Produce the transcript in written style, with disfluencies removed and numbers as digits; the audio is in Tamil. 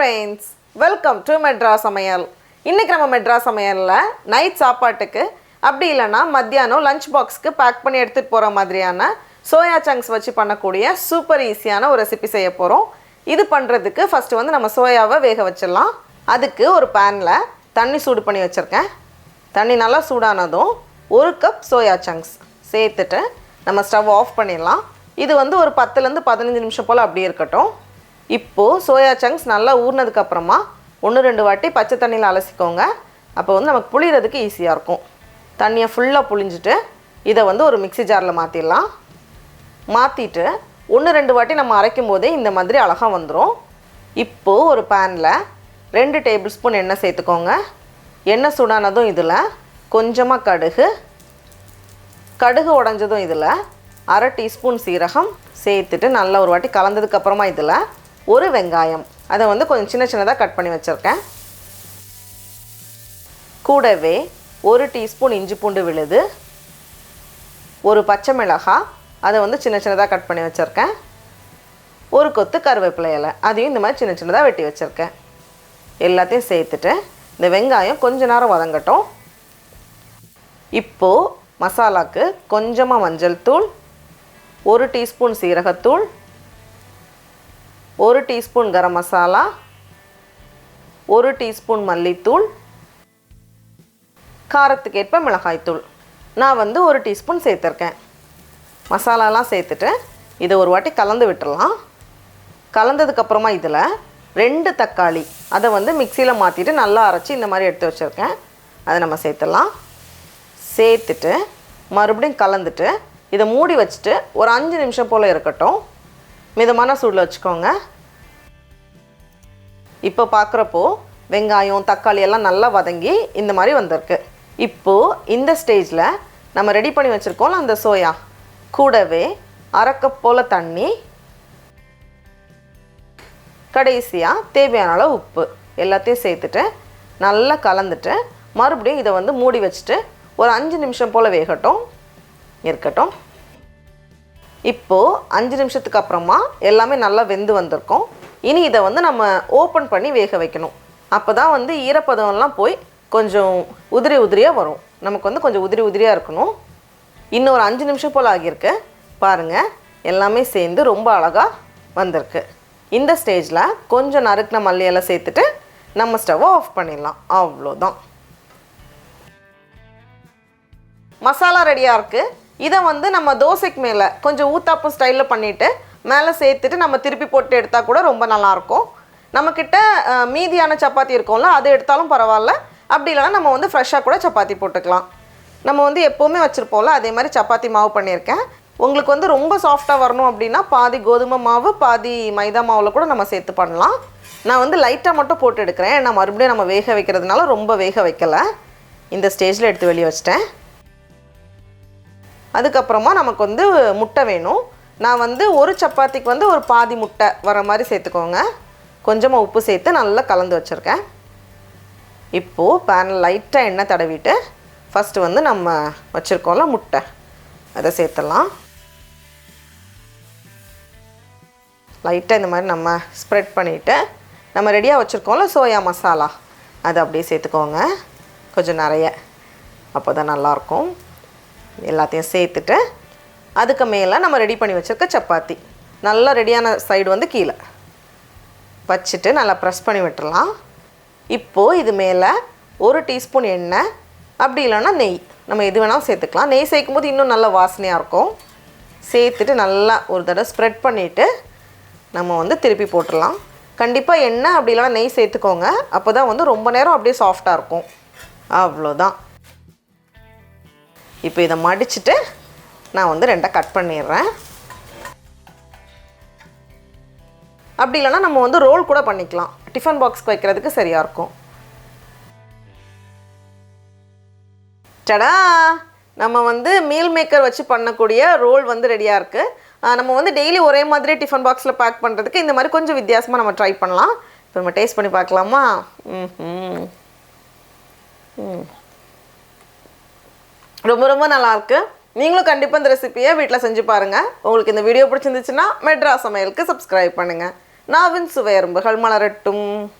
friends, welcome to Madras Samayal. இன்னைக்கு நம்ம Madras Samayalல நைட் சாப்பாட்டுக்கு அப்படி இல்லனா மத்தியானம் லஞ்ச் பாக்ஸ்க்கு பேக் பண்ணி எடுத்துட்டு போற மாதிரியான சோயா சங்க்ஸ் வச்சு பண்ணக்கூடிய சூப்பர் ஈஸியான ஒரு ரெசிபி செய்ய போறோம். இது பண்றதுக்கு ஃபர்ஸ்ட் வந்து நம்ம சோயாவை வேக வச்சிரலாம். அதுக்கு ஒரு panல தண்ணி சூடு பண்ணி வச்சிருக்கேன். தண்ணி நல்லா சூடானதும் 1 கப் சோயா சங்க்ஸ் சேர்த்துட்டு நம்ம ஸ்டவ் ஆஃப் பண்ணிடலாம். இது வந்து ஒரு 10 ல இருந்து 15 நிமிஷம் போல அப்படியே இருக்கட்டும். இப்போ சோயா சங்க்ஸ் நல்லா ஊறினதுக்கு அப்புறமா 1-2 வாட்டி பச்சை தண்ணியில் அலசிக்கோங்க. அப்போ வந்து நமக்கு புளியறதுக்கு ஈஸியாக இருக்கும். தண்ணியை ஃபுல்லாக புளிஞ்சிட்டு இதை வந்து ஒரு மிக்ஸி ஜாரில் மாற்றிடலாம். மாற்றிட்டு 1-2 வாட்டி நம்ம அரைக்கும் போதே இந்த மாதிரி அழகாக வந்துடும். இப்போது ஒரு பேனில் 2 டேபிள் ஸ்பூன் எண்ணெய் சேர்த்துக்கோங்க. எண்ணெய் சூடானதும் இதில் கொஞ்சமாக கடுகு உடஞ்சதும் இதில் 1/2 டீஸ்பூன் சீரகம் சேர்த்துட்டு நல்லா ஒரு வாட்டி கலந்ததுக்கப்புறமா இதில் ஒரு வெங்காயம் அதை வந்து கொஞ்சம் சின்னதாக கட் பண்ணி வச்சுருக்கேன். கூடவே 1 டீஸ்பூன் இஞ்சி பூண்டு விழுது, ஒரு பச்சை மிளகாய் அதை வந்து சின்னதாக கட் பண்ணி வச்சுருக்கேன், ஒரு கொத்து கருவேப்பிலை இலை அதையும் இந்த மாதிரி சின்னதாக வெட்டி வச்சுருக்கேன். எல்லாத்தையும் சேர்த்துட்டு இந்த வெங்காயம் கொஞ்ச நேரம் வதங்கட்டும். இப்போது மசாலாவுக்கு கொஞ்சமாக மஞ்சள் தூள், 1 டீஸ்பூன் சீரகத்தூள், 1 டீஸ்பூன் கரம் மசாலா, 1 டீஸ்பூன் மல்லித்தூள், காரத்துக்கேற்ப மிளகாய்த்தூள் நான் வந்து 1 டீஸ்பூன் சேர்த்துருக்கேன். மசாலாலாம் சேர்த்துட்டு இதை ஒரு வாட்டி கலந்து விட்டுடலாம். கலந்ததுக்கப்புறமா இதில் 2 தக்காளி அதை வந்து மிக்சியில் மாற்றிட்டு நல்லா அரைச்சி இந்த மாதிரி எடுத்து வச்சுருக்கேன். அதை நம்ம சேர்த்துடலாம். சேர்த்துட்டு மறுபடியும் கலந்துட்டு இதை மூடி வச்சுட்டு ஒரு 5 நிமிஷம் போல் இருக்கட்டும். மிதமான சூடில் வச்சுக்கோங்க. இப்போ பார்க்குறப்போ வெங்காயம் தக்காளி எல்லாம் நல்லா வதங்கி இந்த மாதிரி வந்திருக்கு. இப்போது இந்த ஸ்டேஜில் நம்ம ரெடி பண்ணி வச்சுருக்கோம்ல அந்த சோயா, கூடவே 1/2 கப் போல் தண்ணி, கடைசியாக தேவையான அளவு உப்பு எல்லாத்தையும் சேர்த்துட்டு நல்லா கலந்துட்டு மறுபடியும் இதை வந்து மூடி வச்சுட்டு ஒரு 5 நிமிஷம் போல் வேகட்டும் இருக்கட்டும். இப்போது 5 நிமிஷத்துக்கு அப்புறமா எல்லாமே நல்லா வெந்து வந்திருக்கும். இனி இதை வந்து நம்ம ஓப்பன் பண்ணி வேக வைக்கணும். அப்போ தான் வந்து ஈரப்பதம்லாம் போய் கொஞ்சம் உதிரியாக வரும். நமக்கு வந்து கொஞ்சம் உதிரியாக இருக்கணும். இன்னும் ஒரு 5 நிமிஷம் போல் ஆகியிருக்கு. பாருங்கள், எல்லாமே சேர்ந்து ரொம்ப அழகாக வந்திருக்கு. இந்த ஸ்டேஜில் கொஞ்சம் நறுக்கின மல்லி எல்லாம் சேர்த்துட்டு நம்ம ஸ்டவ்வை ஆஃப் பண்ணிடலாம். அவ்வளோதான், மசாலா ரெடியாக இருக்குது. இதை வந்து நம்ம தோசைக்கு மேலே கொஞ்சம் ஊத்தாப்பம் ஸ்டைலில் பண்ணிவிட்டு மேலே சேர்த்துட்டு நம்ம திருப்பி போட்டு எடுத்தால் கூட ரொம்ப நல்லாயிருக்கும். நம்மக்கிட்ட மீதியான சப்பாத்தி இருக்கும்ல, அது எடுத்தாலும் பரவாயில்ல. அப்படி இல்லைனா நம்ம வந்து ஃப்ரெஷ்ஷாக கூட சப்பாத்தி போட்டுக்கலாம். நம்ம வந்து எப்போவுமே வச்சுருப்போம்ல, அதே மாதிரி சப்பாத்தி மாவு பண்ணியிருக்கேன். உங்களுக்கு வந்து ரொம்ப சாஃப்டாக வரணும் அப்படின்னா பாதி கோதுமை மாவு பாதி மைதா மாவில் கூட நம்ம சேர்த்து பண்ணலாம். நான் வந்து லைட்டாக மட்டும் போட்டு எடுக்கிறேன். நான் மறுபடியும் நம்ம வேக வைக்கிறதுனால ரொம்ப வேக வைக்கலை. இந்த ஸ்டேஜில் எடுத்து வெளியே வச்சிட்டேன். அதுக்கப்புறமா நமக்கு வந்து முட்டை வேணும். நான் வந்து ஒரு சப்பாத்திக்கு வந்து ஒரு பாதி முட்டை வர மாதிரி சேர்த்துக்கோங்க. கொஞ்சமாக உப்பு சேர்த்து நல்லா கலந்து வச்சுருக்கேன். இப்போது பேனில் லைட்டாக எண்ணெய் தடவிட்டு ஃபஸ்ட்டு வந்து நம்ம வச்சுருக்கோம்ல முட்டை அதை சேர்த்துடலாம். லைட்டாக இந்த மாதிரி நம்ம ஸ்ப்ரெட் பண்ணிவிட்டு நம்ம ரெடியாக வச்சுருக்கோம்ல சோயா மசாலா அதை அப்படியே சேர்த்துக்கோங்க. கொஞ்சம் நிறைய, அப்போ தான் நல்லாயிருக்கும். எல்லாத்தையும் சேர்த்துட்டு அதுக்கு மேலே நம்ம ரெடி பண்ணி வச்சுருக்க சப்பாத்தி நல்லா ரெடியான சைடு வந்து கீழே வச்சுட்டு நல்லா ப்ரெஸ் பண்ணி விட்டுடலாம். இப்போது இது மேலே 1 டீஸ்பூன் எண்ணெய் அப்படி இல்லைன்னா நெய் நம்ம எது வேணாலும் சேர்த்துக்கலாம். நெய் சேர்க்கும் போது இன்னும் நல்லா வாசனையாக இருக்கும். சேர்த்துட்டு நல்லா ஒரு தடவை ஸ்ப்ரெட் பண்ணிவிட்டு நம்ம வந்து திருப்பி போட்டுடலாம். கண்டிப்பாக எண்ணெய் அப்படி இல்லைனா நெய் சேர்த்துக்கோங்க. அப்போ தான் வந்து ரொம்ப நேரம் அப்படியே சாஃப்டாக இருக்கும். அவ்வளோதான். இப்போ இதை மடிச்சுட்டு நான் வந்து 2 கட் பண்ணிடுறேன். அப்படி இல்லைனா நம்ம வந்து ரோல் கூட பண்ணிக்கலாம். டிஃபன் பாக்ஸ்க்கு வைக்கிறதுக்கு சரியாக இருக்கும். டடா, நம்ம வந்து மீல் மேக்கர் வச்சு பண்ணக்கூடிய ரோல் வந்து ரெடியாக இருக்குது. நம்ம வந்து டெய்லி ஒரே மாதிரி டிஃபன் பாக்ஸில் பேக் பண்ணுறதுக்கு இந்த மாதிரி கொஞ்சம் வித்தியாசமாக நம்ம ட்ரை பண்ணலாம். இப்போ நம்ம டேஸ்ட் பண்ணி பார்க்கலாமா? ரொம்ப நல்லாயிருக்கு. நீங்களும் கண்டிப்பாக இந்த ரெசிபியை வீட்டில் செஞ்சு பாருங்கள். உங்களுக்கு இந்த வீடியோ பிடிச்சிருந்துச்சுன்னா மெட்ராஸ் சமையலுக்கு சப்ஸ்கிரைப் பண்ணுங்கள். நாவின் சுவையரும்புகள் மலரட்டும்.